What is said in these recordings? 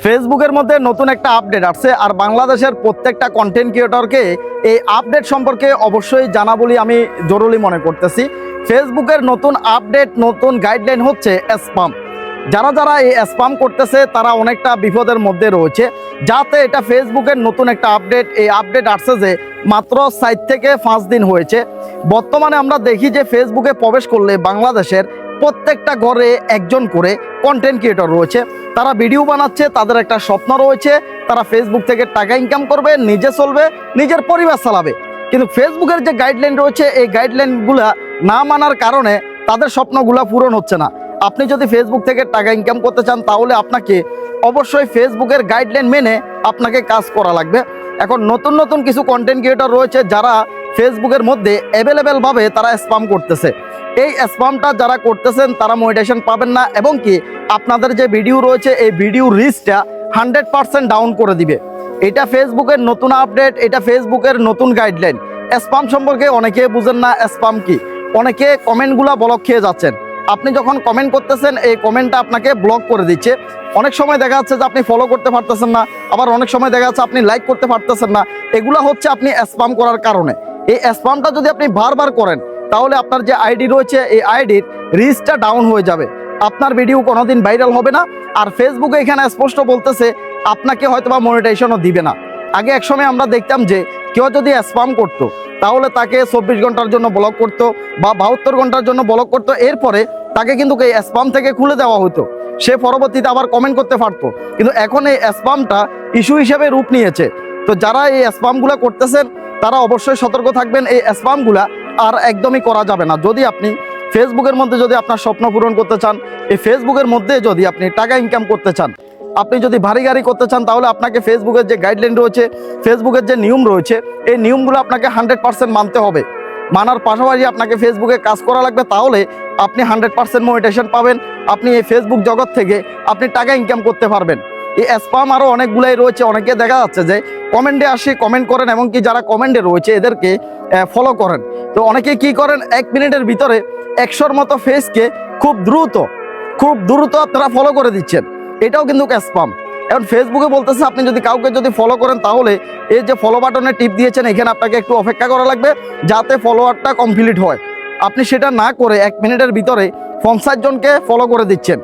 ফেসবুকের মধ্যে নতুন একটা আপডেট আসছে আর বাংলাদেশের প্রত্যেকটা কন্টেন্ট ক্রিয়েটরকে এই আপডেট সম্পর্কে অবশ্যই জানা বলি আমি জরুরি মনে করতেছি। ফেসবুকের নতুন আপডেট, নতুন গাইডলাইন হচ্ছে স্প্যাম। যারা যারা এই স্প্যাম করতেছে তারা অনেকটা বিপদের মধ্যে রয়েছে। যাতে এটা ফেসবুকের নতুন একটা আপডেট, এই আপডেট আসছে যে মাত্র 4 থেকে 5 দিন হয়েছে। বর্তমানে আমরা দেখি যে ফেসবুকে প্রবেশ করলে বাংলাদেশের প্রত্যেকটা ঘরে একজন করে কন্টেন্ট ক্রিয়েটর রয়েছে। তারা ভিডিও বানাচ্ছে, তাদের একটা স্বপ্ন রয়েছে, তারা ফেসবুক থেকে টাকা ইনকাম করবে, নিজে চলবে, নিজের পরিবার চালাবে। কিন্তু ফেসবুকের যে গাইডলাইন রয়েছে এই গাইডলাইনগুলা না মানার কারণে তাদের স্বপ্নগুলা পূরণ হচ্ছে না। আপনি যদি ফেসবুক থেকে টাকা ইনকাম করতে চান তাহলে আপনাকে অবশ্যই ফেসবুকের গাইডলাইন মেনে আপনাকে কাজ করা লাগবে। এখন নতুন নতুন কিছু কন্টেন্ট ক্রিয়েটর রয়েছে যারা ফেসবুকের মধ্যে অ্যাভেলেবেলভাবে তারা স্প্যাম করতেছে। এই স্প্যামটা যারা করতেছেন তারা মনিটাইজেশন পাবেন না, এবং কি আপনাদের যে ভিডিও রয়েছে এই ভিডিও রিচটা 100% ডাউন করে দিবে। এটা ফেসবুকের নতুন আপডেট, এটা ফেসবুকের নতুন গাইডলাইন। স্প্যাম সম্পর্কে অনেকে বুঝেন না স্প্যাম কি, অনেকে কমেন্টগুলো ব্লক খেয়ে যাচ্ছেন। আপনি যখন কমেন্ট করতেছেন এই কমেন্টটা আপনাকে ব্লক করে দিচ্ছে। অনেক সময় দেখা যাচ্ছে যে আপনি ফলো করতে পারতেছেন না, আবার অনেক সময় দেখা যাচ্ছে আপনি লাইক করতে পারতেছেন না। এগুলো হচ্ছে আপনি স্প্যাম করার কারণে। এই স্প্যামটা যদি আপনি বারবার করেন তাহলে আপনার যে আইডি রয়েছে এই আইডির রিচটা ডাউন হয়ে যাবে, আপনার ভিডিও কোনোদিন ভাইরাল হবে না। আর ফেসবুকে এখানে স্পষ্ট বলতেছে আপনাকে হয়তোবা মনিটাইজেশনও দিবে না। আগে একসময় আমরা দেখতাম যে কেউ যদি স্প্যাম করতো তাহলে তাকে 24 ঘন্টার জন্য ব্লক করতো বা 72 ঘন্টার জন্য ব্লক করতো, এরপরে তাকে কিন্তু এই স্প্যাম থেকে খুলে দেওয়া হতো, সে পরবর্তীতে আবার কমেন্ট করতে পারতো। কিন্তু এখন এই স্প্যামটা ইস্যু হিসেবে রূপ নিয়েছে। তো যারা এই স্প্যামগুলো করতেছেন তারা অবশ্যই সতর্ক থাকবেন। এই স্প্যামগুলা আর একদমই করা যাবে না। যদি আপনি ফেসবুকের মধ্যে যদি আপনার স্বপ্ন পূরণ করতে চান, এই ফেসবুকের মধ্যে যদি আপনি টাকা ইনকাম করতে চান, আপনি যদি ভারী গাড়ি করতে চান, তাহলে আপনাকে ফেসবুকের যে গাইডলাইন রয়েছে, ফেসবুকের যে নিয়ম রয়েছে এই নিয়মগুলো আপনাকে 100% মানতে হবে। মানার পাশাপাশি আপনাকে ফেসবুকে কাজ করা লাগবে, তাহলে আপনি 100% মনিটাইজেশন পাবেন। আপনি এই ফেসবুক জগৎ থেকে আপনি টাকা ইনকাম করতে পারবেন। এই স্প্যাম আরও অনেকগুলাই রয়েছে। অনেকে দেখা যাচ্ছে যে কমেন্টে আসে, কমেন্ট করেন, এবং কি যারা কমেন্টে রয়েছে এদেরকে ফলো করেন। তো অনেকে কি করেন, 1 মিনিটের ভিতরে 100-র মতো ফেসকে খুব দ্রুত আপনারা ফলো করে দিচ্ছেন। এটাও কিন্তু স্প্যাম। এখন ফেসবুকে বলতেছে আপনি যদি কাউকে যদি ফলো করেন তাহলে এই যে ফলো বাটনে টিপ দিয়েছেন এখানে আপনাকে একটু অপেক্ষা করা লাগবে যাতে ফলোয়ারটা কমপ্লিট হয়। আপনি সেটা না করে 1 মিনিটের ভিতরে 50 জনকে ফলো করে দিচ্ছেন।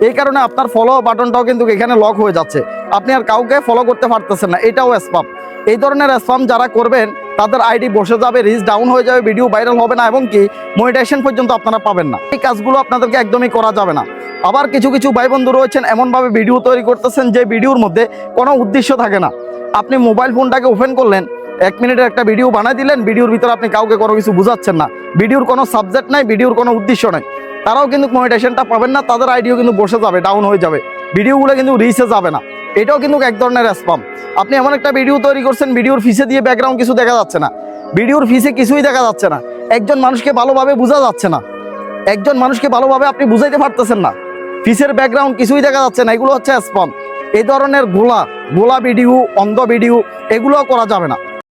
এই কারণে আপনার ফলো বাটনটাও কিন্তু এখানে লক হয়ে যাচ্ছে, আপনি আর কাউকে ফলো করতে পারতেছেন না। এটাও স্প্যাম। এই ধরনের স্প্যাম যারা করবেন তাদের আইডি বসে যাবে, রিচ ডাউন হয়ে যাবে, ভিডিও ভাইরাল হবে না, এবং কি মনিটাইজেশন পর্যন্ত আপনারা পাবেন না। এই কাজগুলো আপনাদেরকে একদমই করা যাবে না। আবার কিছু কিছু ভাই বন্ধু রয়েছেন এমনভাবে ভিডিও তৈরি করতেছেন যে ভিডিওর মধ্যে কোনো উদ্দেশ্য থাকে না। আপনি মোবাইল ফোনটাকে ওপেন করলেন, 1 মিনিটের একটা ভিডিও বানাই দিলেন, ভিডিওর ভিতরে আপনি কাউকে কোনো কিছু বুঝাচ্ছেন না, ভিডিওর কোনো সাবজেক্ট নাই, ভিডিওর কোনো উদ্দেশ্য নাই, তারাও কিন্তু মনিটাইজেশনটা পাবেন না, তাদের আইডিও কিন্তু বসে যাবে, ডাউন হয়ে যাবে, ভিডিওগুলো কিন্তু রিচে যাবে না। এটাও কিন্তু এক ধরনের স্প্যাম। আপনি এমন একটা ভিডিও তৈরি করছেন, ভিডিওর ফিসে দিয়ে ব্যাকগ্রাউন্ড কিছু দেখা যাচ্ছে না, ভিডিওর ফিসে কিছুই দেখা যাচ্ছে না, একজন মানুষকে ভালোভাবে বোঝা যাচ্ছে না, একজন মানুষকে ভালোভাবে আপনি বুঝাইতে পারতেছেন না, ফিসের ব্যাকগ্রাউন্ড কিছুই দেখা যাচ্ছে না, এগুলো হচ্ছে স্প্যাম। এই ধরনের গোলা ভিডিও, অন্ধ ভিডিও এগুলোও করা যাবে না।